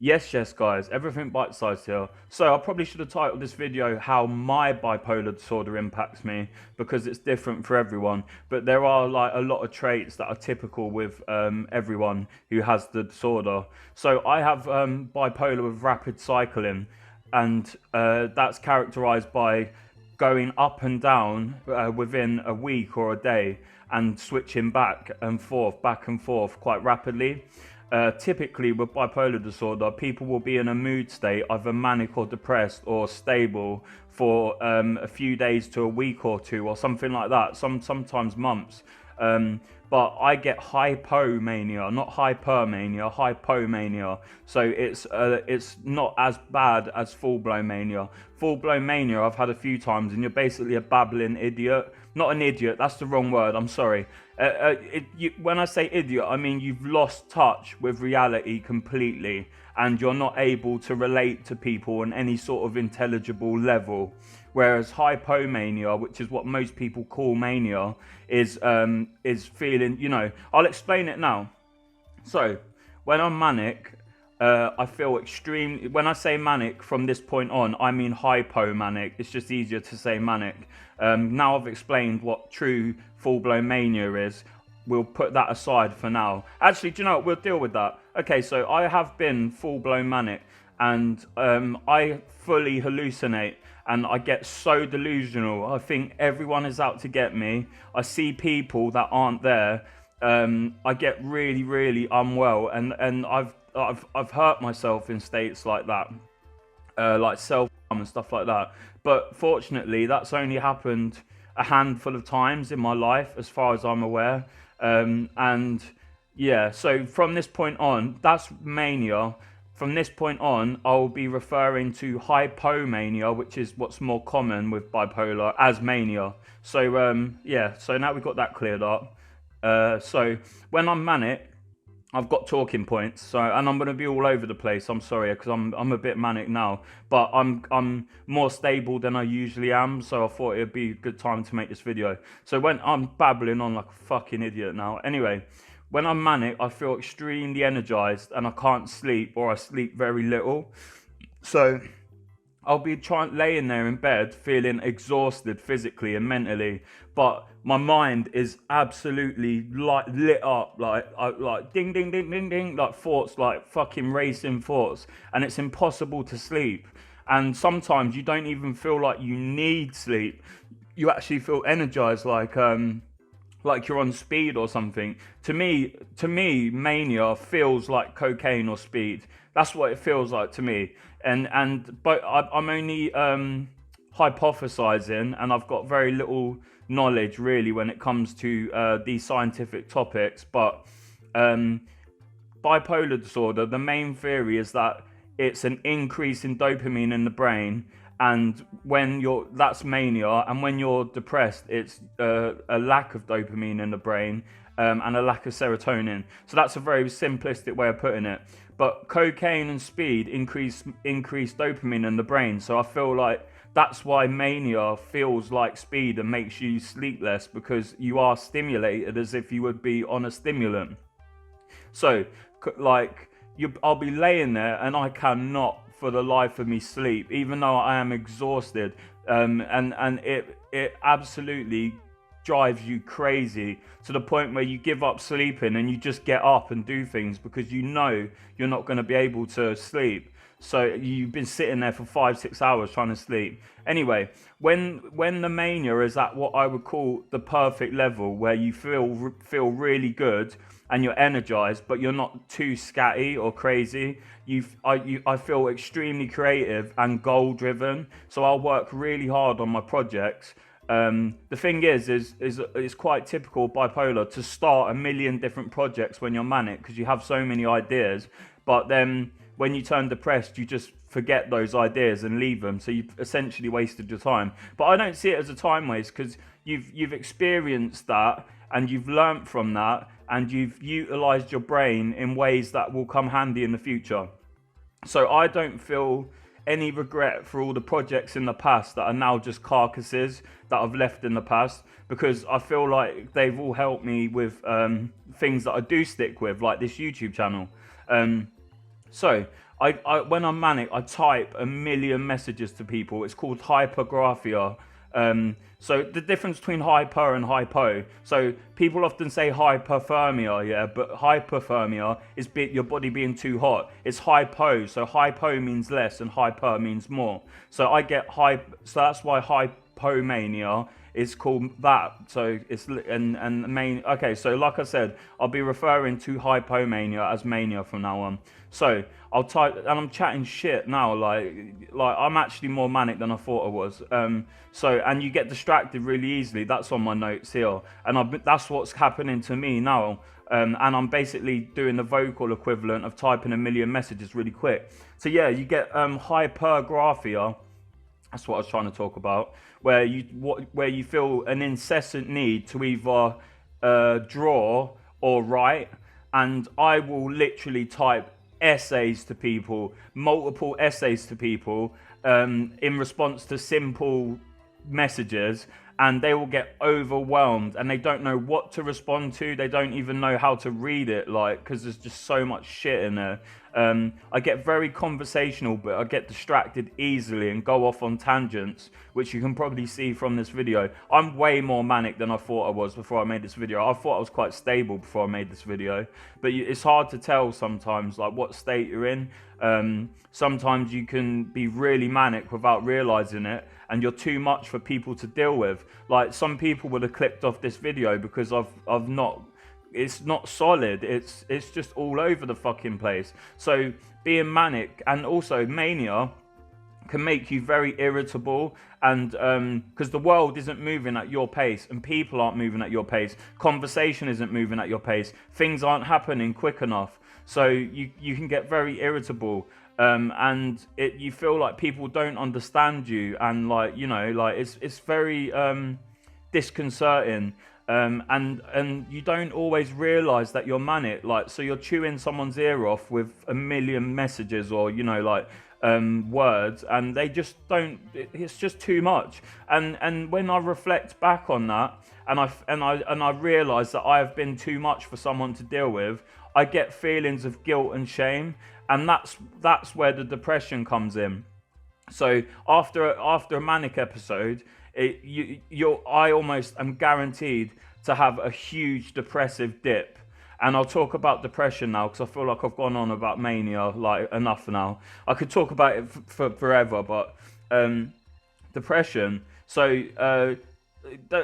Yes, guys, everything bite-sized here. So I probably should have titled this video how my bipolar disorder impacts me, because it's different for everyone. But there are like a lot of traits that are typical with everyone who has the disorder. So I have bipolar with rapid cycling, and that's characterized by going up and down within a week or a day, and switching back and forth quite rapidly. Typically, with bipolar disorder, people will be in a mood state, either manic or depressed or stable, for a few days to a week or two, or something like that. Sometimes months. But I get hypomania, not hypermania, hypomania. So it's not as bad as full-blown mania. Full-blown mania I've had a few times, and you're basically a babbling idiot. Not an idiot, that's the wrong word, I'm sorry. When I say idiot, I mean you've lost touch with reality completely, and you're not able to relate to people on any sort of intelligible level. Whereas hypomania, which is what most people call mania, is feeling, I'll explain it now. So, when I'm manic, I feel extremely. When I say manic from this point on, I mean hypomanic. It's just easier to say manic. Now I've explained what true full-blown mania is. We'll put that aside for now. Actually, do you know what? We'll deal with that. Okay, so I have been full-blown manic, and I fully hallucinate, and I get so delusional. I think everyone is out to get me. I see people that aren't there. I get really, really unwell, and I've hurt myself in states like that, like self-harm and stuff like that. But fortunately, that's only happened a handful of times in my life, as far as I'm aware. And yeah, so from this point on, that's mania. From this point on, I'll be referring to hypomania, which is what's more common with bipolar, as mania. So yeah, so now we've got that cleared up. So when I'm manic, I've got talking points, and I'm going to be all over the place. I'm sorry, because I'm a bit manic now, but I'm more stable than I usually am. So I thought it'd be a good time to make this video. So when I'm babbling on like a fucking idiot now. Anyway, when I'm manic, I feel extremely energized, and I can't sleep, or I sleep very little. So I'll be laying there in bed feeling exhausted physically and mentally, but my mind is absolutely like lit up, like ding ding ding ding ding, like thoughts, like fucking racing thoughts, and it's impossible to sleep. And sometimes you don't even feel like you need sleep. You actually feel energized, like you're on speed or something. To me, mania feels like cocaine or speed. That's what it feels like to me. But I'm only hypothesizing, and I've got very little knowledge really when it comes to these scientific topics. But bipolar disorder, the main theory is that it's an increase in dopamine in the brain, and that's mania, and when you're depressed, it's a lack of dopamine in the brain, and a lack of serotonin. So that's a very simplistic way of putting it. But cocaine and speed increase dopamine in the brain. So I feel like that's why mania feels like speed and makes you sleep less, because you are stimulated as if you would be on a stimulant. So I'll be laying there, and I cannot for the life of me sleep, even though I am exhausted, and it absolutely drives you crazy, to the point where you give up sleeping and you just get up and do things because you know you're not going to be able to sleep. So you've been sitting there for 5-6 hours trying to sleep. Anyway, when the mania is at what I would call the perfect level, where you feel really good and you're energized, but you're not too scatty or crazy. I feel extremely creative and goal driven. So I'll work really hard on my projects. The thing is it's quite typical bipolar to start a million different projects when you're manic, because you have so many ideas. But then when you turn depressed, you just forget those ideas and leave them. So you've essentially wasted your time. But I don't see it as a time waste, because you've experienced that, and you've learnt from that, and you've utilized your brain in ways that will come handy in the future. So I don't feel any regret for all the projects in the past that are now just carcasses that I've left in the past, because I feel like they've all helped me with things that I do stick with, like this YouTube channel. So When I'm manic, I type a million messages to people. It's called hypergraphia. So the difference between hyper and hypo. So people often say hyperthermia, yeah, but hyperthermia is your body being too hot. It's hypo. So hypo means less and hyper means more. So I get so that's why hypomania is called that. So it's and main. Okay, so like I said, I'll be referring to hypomania as mania from now on. So I'll type, and I'm chatting shit now. Like I'm actually more manic than I thought I was. And you get distracted really easily. That's on my notes here, and that's what's happening to me now. And I'm basically doing the vocal equivalent of typing a million messages really quick. So yeah, you get hypergraphia. That's what I was trying to talk about, where you feel an incessant need to either draw or write, and I will literally type essays to people, multiple essays to people, in response to simple messages, and they will get overwhelmed and they don't know what to respond to. They don't even know how to read it, because there's just so much shit in there. I get very conversational, but I get distracted easily and go off on tangents, which you can probably see from this video. I'm way more manic than I thought I was before I made this video. I thought I was quite stable before I made this video, but it's hard to tell sometimes, like, what state you're in. Sometimes you can be really manic without realizing it, and you're too much for people to deal with. Like, some people would have clicked off this video because I've not, it's not solid. It's just all over the fucking place. So being manic and also mania can make you very irritable, and because the world isn't moving at your pace and people aren't moving at your pace, conversation isn't moving at your pace, things aren't happening quick enough, so you can get very irritable, and you feel like people don't understand you, and it's very disconcerting. And you don't always realize that you're manic, so you're chewing someone's ear off with a million messages or words, and they just don't, it's just too much. And when I reflect back on that, and I realize that I have been too much for someone to deal with, I get feelings of guilt and shame, and that's where the depression comes in. So after a manic episode, I almost am guaranteed to have a huge depressive dip. And I'll talk about depression now, because I feel like I've gone on about mania enough now. I could talk about it for forever, but depression. So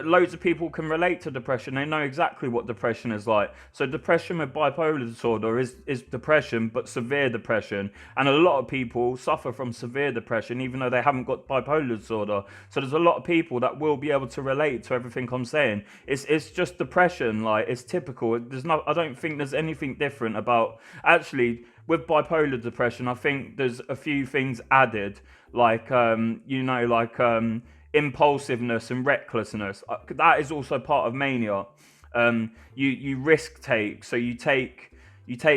loads of people can relate to depression. They know exactly what depression is like. So depression with bipolar disorder is depression, but severe depression. And a lot of people suffer from severe depression, even though they haven't got bipolar disorder. So there's a lot of people that will be able to relate to everything I'm saying. It's just depression, it's typical. I don't think there's anything different about, actually, with bipolar depression. I think there's a few things added, impulsiveness and recklessness. That is also part of mania. You risk take, so you take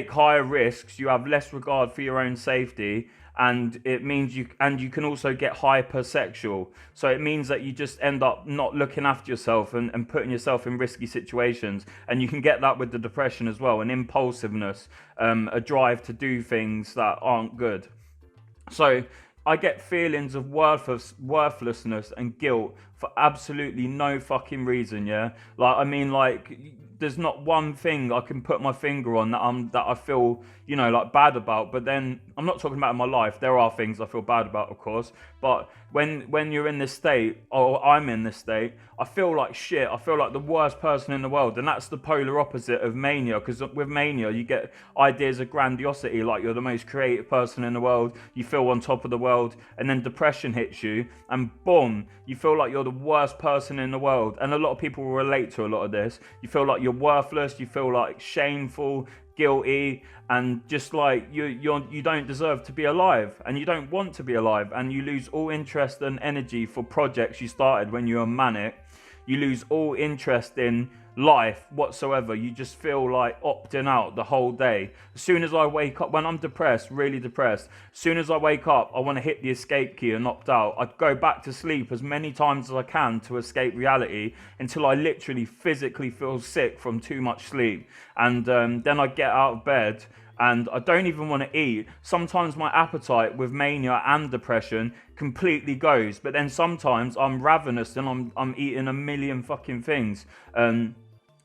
higher risks. You have less regard for your own safety, and it means you can also get hypersexual. So it means that you just end up not looking after yourself and putting yourself in risky situations. And you can get that with the depression as well, an impulsiveness, a drive to do things that aren't good. So I get feelings of worthlessness and guilt for absolutely no fucking reason, yeah? There's not one thing I can put my finger on that I feel, bad about. But then, I'm not talking about in my life. There are things I feel bad about, of course. But when you're in this state, or I'm in this state, I feel like shit. I feel like the worst person in the world. And that's the polar opposite of mania. Because with mania, you get ideas of grandiosity, like you're the most creative person in the world. You feel on top of the world. And then depression hits you. And boom, you feel like you're the worst person in the world. And a lot of people will relate to a lot of this. You feel like you're worthless. You feel like shameful, guilty, and just like you don't deserve to be alive, and you don't want to be alive, and you lose all interest and energy for projects you started when you were manic. You lose all interest in life whatsoever. You just feel like opting out the whole day. As soon as I wake up, when I'm depressed, really depressed, as soon as I wake up, I want to hit the escape key and opt out. I go back to sleep as many times as I can to escape reality until I literally physically feel sick from too much sleep. And then I get out of bed and I don't even want to eat. Sometimes my appetite with mania and depression completely goes, but then sometimes I'm ravenous and I'm eating a million fucking things.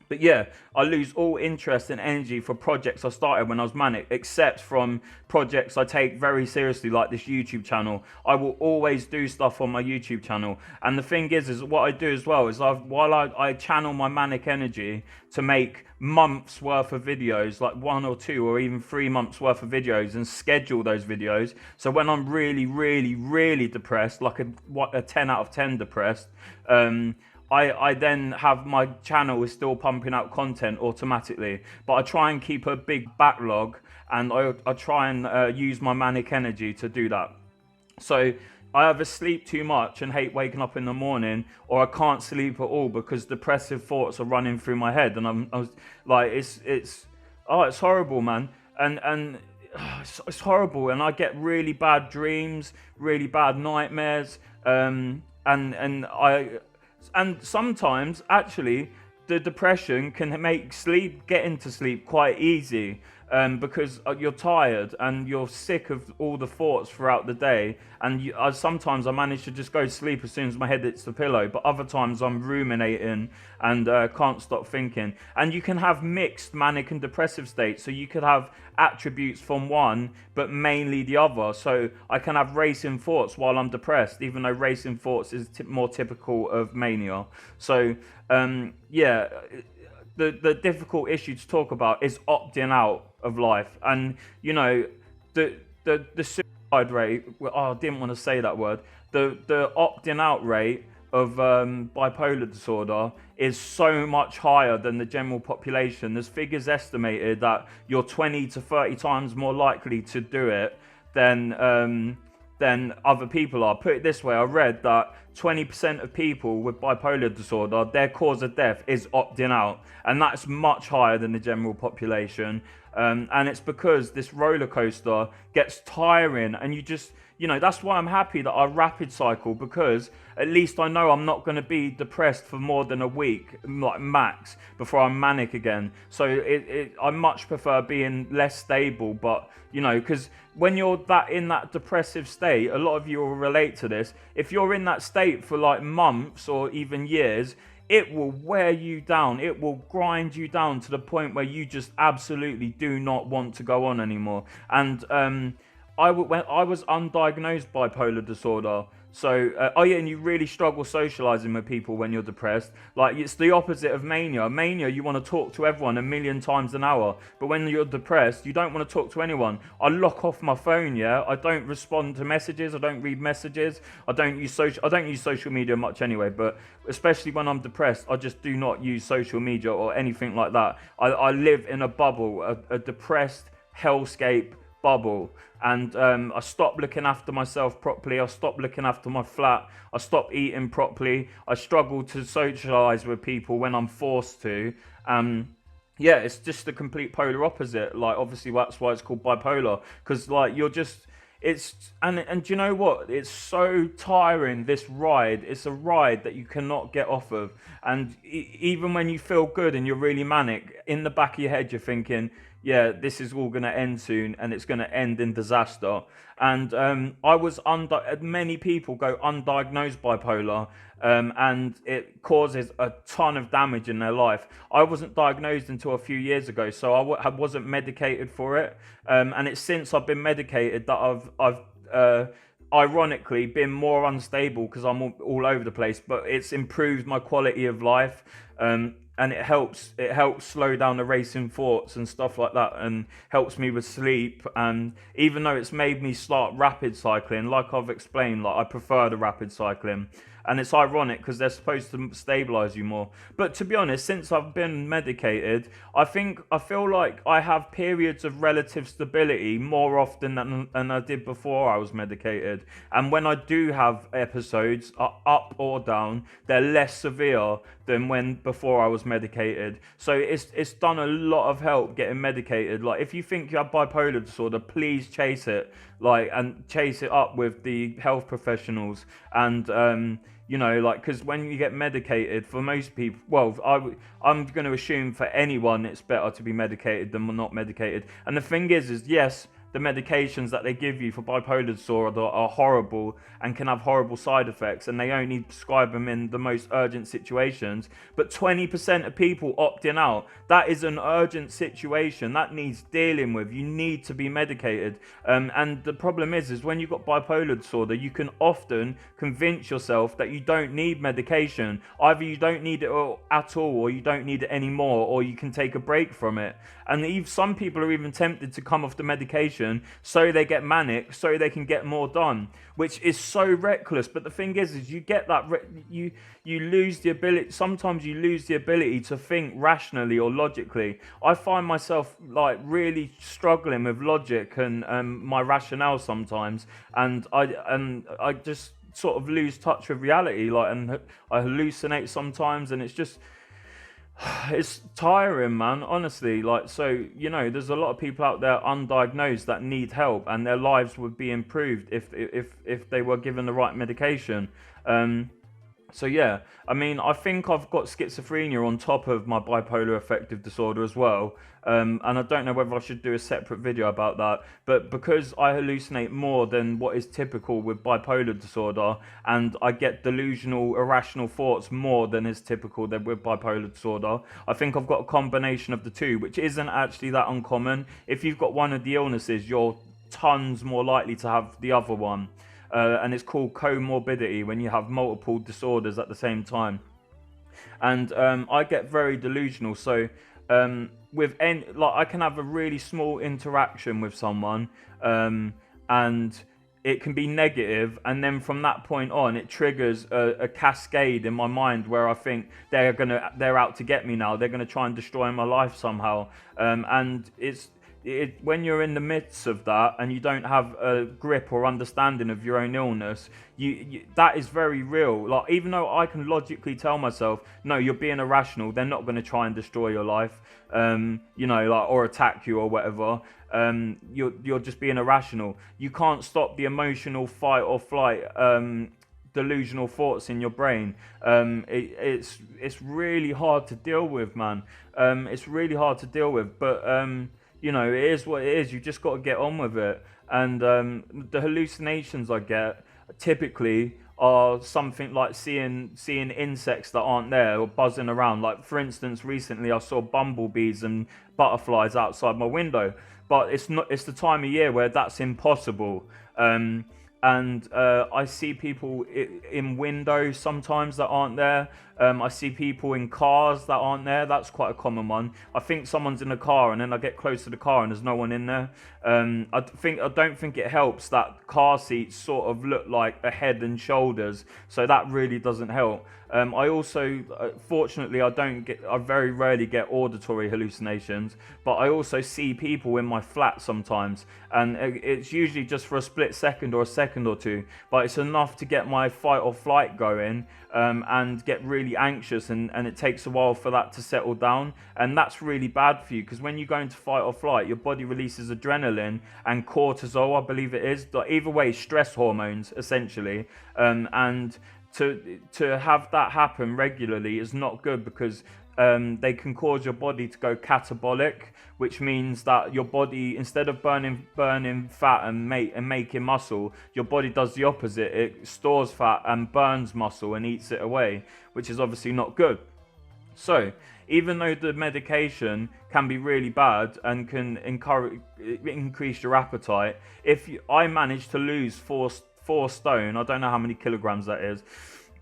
But yeah, I lose all interest and energy for projects I started when I was manic, except from projects I take very seriously, like this YouTube channel. I will always do stuff on my YouTube channel. And the thing is what I do as well is while I channel my manic energy to make months worth of videos, like 1 or 2 or even 3 months worth of videos, and schedule those videos. So when I'm really, really, really depressed, like a 10 out of 10 depressed, I then have my channel is still pumping out content automatically, but I try and keep a big backlog, and I try and use my manic energy to do that. So I either sleep too much and hate waking up in the morning, or I can't sleep at all because depressive thoughts are running through my head, and I was like, it's horrible, man, and it's horrible, and I get really bad dreams, really bad nightmares, and sometimes, actually, the depression can make getting to sleep quite easy, because you're tired and you're sick of all the thoughts throughout the day. And sometimes I manage to just go to sleep as soon as my head hits the pillow, but other times I'm ruminating and can't stop thinking. And you can have mixed manic and depressive states. So you could have attributes from one, but mainly the other. So I can have racing thoughts while I'm depressed, even though racing thoughts is more typical of mania. So yeah, the difficult issue to talk about is opting out of life. And you know, the suicide rate, I didn't want to say that word, the opting out rate of bipolar disorder is so much higher than the general population. There's figures estimated that you're 20 to 30 times more likely to do it than other people are. Put it this way, I read that 20% of people with bipolar disorder, their cause of death is opting out, and that's much higher than the general population. And it's because this roller coaster gets tiring, and that's why I'm happy that I rapid cycle, because at least I know I'm not going to be depressed for more than a week, like max, before I'm manic again. So I much prefer being less stable, but because when you're in that depressive state, a lot of you will relate to this. If you're in that state for like months or even years, it will wear you down. It will grind you down to the point where you just absolutely do not want to go on anymore. And when I was undiagnosed bipolar disorder. So, and you really struggle socializing with people when you're depressed. Like, it's the opposite of mania. Mania, you want to talk to everyone a million times an hour. But when you're depressed, you don't want to talk to anyone. I lock off my phone, yeah? I don't respond to messages. I don't read messages. I don't use social media much anyway. But especially when I'm depressed, I just do not use social media or anything like that. I live in a bubble, a depressed hellscape bubble. And I stopped looking after myself properly. I stopped looking after my flat. I stopped eating properly. I struggle to socialize with people when I'm forced to. Yeah, it's just the complete polar opposite. Like, obviously that's why it's called bipolar, because like and do you know what? It's so tiring, this ride. It's a ride that you cannot get off of. And even when you feel good and you're really manic, in the back of your head, you're thinking, yeah, this is all going to end soon, and it's going to end in disaster. And many people go undiagnosed bipolar, and it causes a ton of damage in their life. I wasn't diagnosed until a few years ago, so I wasn't medicated for it. And it's since I've been medicated that I've ironically been more unstable, because I'm all over the place. But it's improved my quality of life. And it helps slow down the racing thoughts and stuff like that, and helps me with sleep. And even though it's made me start rapid cycling, like I've explained, like I prefer the rapid cycling. And it's ironic because they're supposed to stabilize you more. But to be honest, since I've been medicated, I feel like I have periods of relative stability more often than I did before I was medicated. And when I do have episodes, up or down, they're less severe than when before I was medicated. So it's done a lot of help getting medicated. Like, if you think you have bipolar disorder, please chase it, and chase it up with the health professionals. And You know, like, because when you get medicated, for most people, well, I'm going to assume for anyone it's better to be medicated than not medicated. And the thing is yes, the medications that they give you for bipolar disorder are horrible and can have horrible side effects, and they only prescribe them in the most urgent situations. But 20% of people opting out. That is an urgent situation that needs dealing with. You need to be medicated. And the problem is when you've got bipolar disorder, you can often convince yourself that you don't need medication. Either you don't need it at all, or you don't need it anymore, or you can take a break from it. And some people are even tempted to come off the medication so they get manic, so they can get more done, which is so reckless. But the thing is you get that you lose the ability. Sometimes you lose the ability to think rationally or logically. I find myself like really struggling with logic and my rationale sometimes, and I just sort of lose touch with reality. Like, and I hallucinate sometimes, and it's just. It's tiring, man, honestly. Like, so, you know, there's a lot of people out there undiagnosed that need help, and their lives would be improved if they were given the right medication. So yeah, I mean, I think I've got schizophrenia on top of my bipolar affective disorder as well. And I don't know whether I should do a separate video about that, but because I hallucinate more than what is typical with bipolar disorder, and I get delusional, irrational thoughts more than is typical with bipolar disorder, I think I've got a combination of the two, which isn't actually that uncommon. If you've got one of the illnesses, you're tons more likely to have the other one. And it's called comorbidity, when you have multiple disorders at the same time. And I get very delusional. So I can have a really small interaction with someone, and it can be negative, and then from that point on, it triggers a cascade in my mind where I think they're out to get me now. They're gonna try and destroy my life somehow, and when you're in the midst of that and you don't have a grip or understanding of your own illness, that is very real. Like, even though I can logically tell myself, no, you're being irrational, they're not going to try and destroy your life, you know, like, or attack you or whatever. You're just being irrational. You can't stop the emotional fight or flight delusional thoughts in your brain. It's really hard to deal with, man. It's really hard to deal with, but you know, it is what it is. You just got to get on with it. And the hallucinations I get typically are something like seeing insects that aren't there or buzzing around. Like, for instance, recently I saw bumblebees and butterflies outside my window, but it's the time of year where that's impossible. And I see people in windows sometimes that aren't there. I see people in cars that aren't there. That's quite a common one. I think someone's in a car, and then I get close to the car and there's no one in there. I don't think it helps that car seats sort of look like a head and shoulders, so that really doesn't help. I also, fortunately, I very rarely get auditory hallucinations, but I also see people in my flat sometimes, and it's usually just for a split second or a second or two, but it's enough to get my fight or flight going, and get really anxious, and it takes a while for that to settle down, and that's really bad for you, because when you go into fight or flight, your body releases adrenaline and cortisol, I believe it is, either way, stress hormones, essentially, and to have that happen regularly is not good, because they can cause your body to go catabolic, which means that your body, instead of burning fat and making muscle, your body does the opposite. It stores fat and burns muscle and eats it away, which is obviously not good. So even though the medication can be really bad and can increase your appetite, I managed to lose 4 stone. I don't know how many kilograms that is.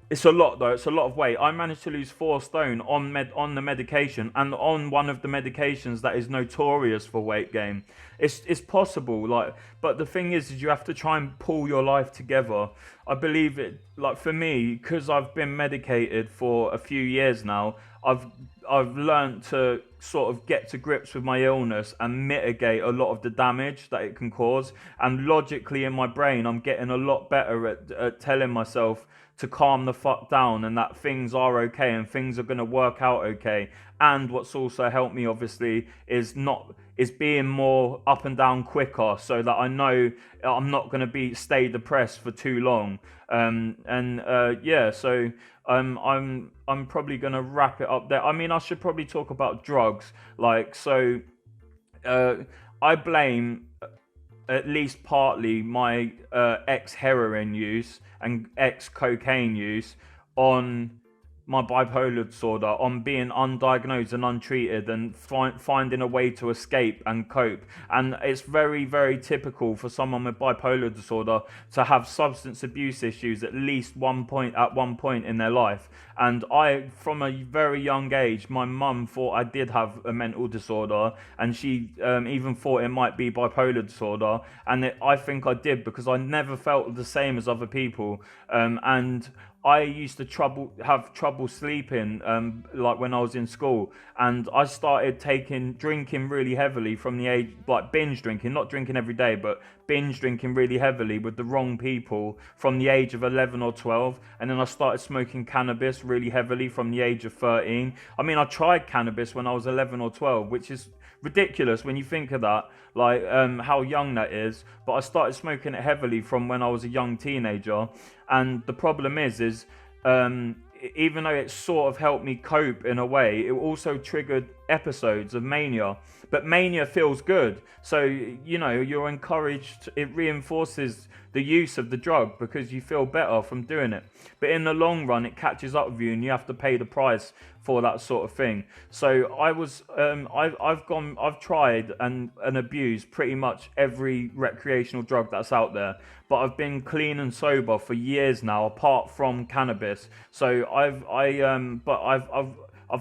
It's a lot, though. It's a lot of weight. I managed to lose 4 stone on the medication, and on one of the medications that is notorious for weight gain. It's possible, like, but the thing is you have to try and pull your life together. I believe it, like, for me, because I've been medicated for a few years now, I've learned to sort of get to grips with my illness and mitigate a lot of the damage that it can cause. And logically in my brain, I'm getting a lot better at telling myself to calm the fuck down, and that things are okay and things are going to work out okay. And what's also helped me, obviously, is is being more up and down quicker, so that I know I'm not going to stay depressed for too long. Yeah, so I'm probably going to wrap it up there. I mean, I should probably talk about drugs. Like, so uh, I blame at least partly my ex heroin use and ex cocaine use on my bipolar disorder, on being undiagnosed and untreated and finding a way to escape and cope. And it's very, very typical for someone with bipolar disorder to have substance abuse issues at least one point in their life. And I, from a very young age, my mum thought I did have a mental disorder, and she even thought it might be bipolar disorder. And I think I did, because I never felt the same as other people. And I used to have trouble sleeping, like when I was in school, and I started drinking really heavily from the age, like binge drinking, not drinking every day, but binge drinking really heavily with the wrong people from the age of 11 or 12. And then I started smoking cannabis really heavily from the age of 13. I mean, I tried cannabis when I was 11 or 12, which is ridiculous when you think of that, like how young that is. But I started smoking it heavily from when I was a young teenager. And the problem is even though it sort of helped me cope in a way, it also triggered episodes of mania. But mania feels good, so you're encouraged. It reinforces the use of the drug because you feel better from doing it. But in the long run, it catches up with you, and you have to pay the price for that sort of thing. So I've tried and abused pretty much every recreational drug that's out there, but I've been clean and sober for years now, apart from cannabis. So I've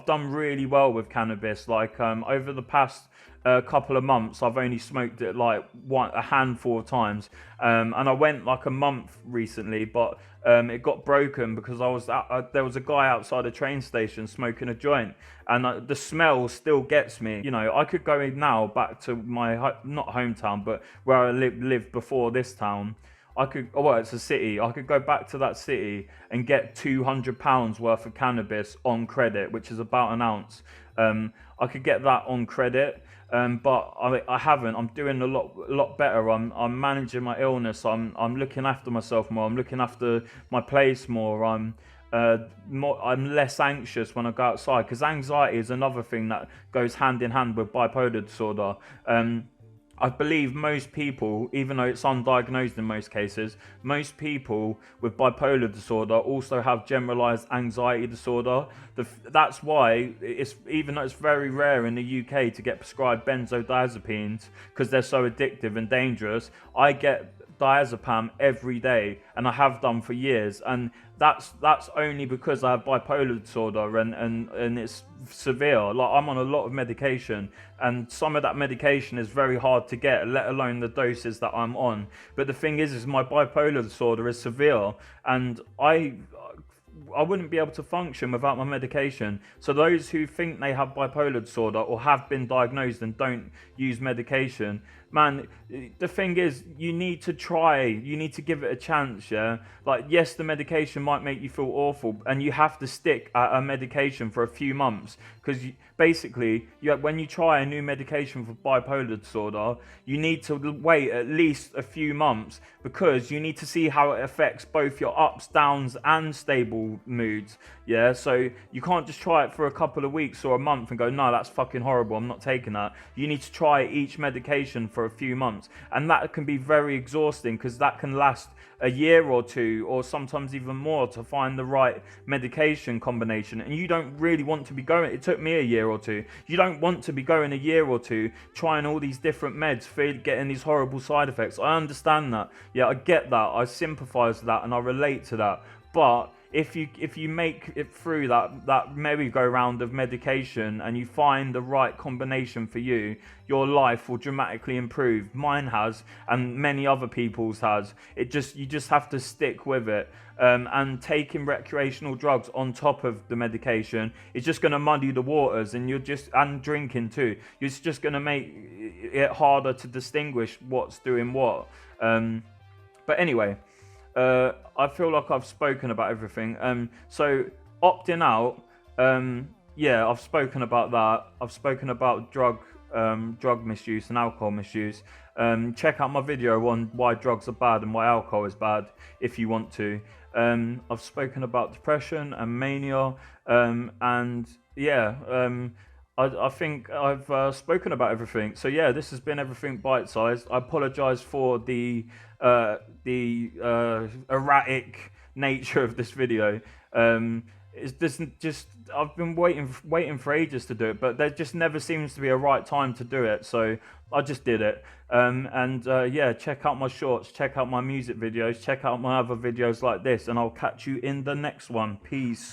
done really well with cannabis. Like over the past couple of months, I've only smoked it like a handful of times, and I went like a month recently, but it got broken because there was a guy outside a train station smoking a joint, and the smell still gets me. I could go now back to my not hometown, but where I lived before this town. It's a city. I could go back to that city and get £200 worth of cannabis on credit, which is about an ounce. I could get that on credit, but I haven't. I'm doing a lot better. I'm managing my illness. I'm looking after myself more. I'm looking after my place more. I'm less anxious when I go outside, because anxiety is another thing that goes hand in hand with bipolar disorder. I believe most people, even though it's undiagnosed in most cases, most people with bipolar disorder also have generalized anxiety disorder. That's why even though it's very rare in the UK to get prescribed benzodiazepines because they're so addictive and dangerous, I get diazepam every day, and I have done for years, and that's only because I have bipolar disorder, and it's severe. Like, I'm on a lot of medication, and some of that medication is very hard to get, let alone the doses that I'm on. But the thing is my bipolar disorder is severe, and I wouldn't be able to function without my medication. So those who think they have bipolar disorder or have been diagnosed and don't use medication, man, the thing is, you need to give it a chance, yeah? Like, yes, the medication might make you feel awful, and you have to stick at a medication for a few months, because basically, when you try a new medication for bipolar disorder, you need to wait at least a few months, because you need to see how it affects both your ups, downs, and stable moods, yeah? So you can't just try it for a couple of weeks or a month and go, no, that's fucking horrible, I'm not taking that. You need to try each medication for a few months, and that can be very exhausting, because that can last a year or two, or sometimes even more, to find the right medication combination. And you don't really want to be going, it took me a year or two, you don't want to be going a year or two trying all these different meds for getting these horrible side effects. I understand that, yeah, I get that, I sympathize with that, and I relate to that. But if you make it through that merry-go-round of medication, and you find the right combination for you, your life will dramatically improve. Mine has, and many other people's has. You just have to stick with it. And taking recreational drugs on top of the medication is just going to muddy the waters, and and drinking too. It's just going to make it harder to distinguish what's doing what. But anyway. I feel like I've spoken about everything. So opting out, yeah, I've spoken about that. I've spoken about drug drug misuse and alcohol misuse. Check out my video on why drugs are bad and why alcohol is bad if you want to. I've spoken about depression and mania, and yeah, I think I've spoken about everything. So yeah, this has been everything bite-sized. I apologise for the erratic nature of this video. It's just I've been waiting for ages to do it, but there just never seems to be a right time to do it. So I just did it. Yeah, check out my shorts, check out my music videos, check out my other videos like this, and I'll catch you in the next one. Peace.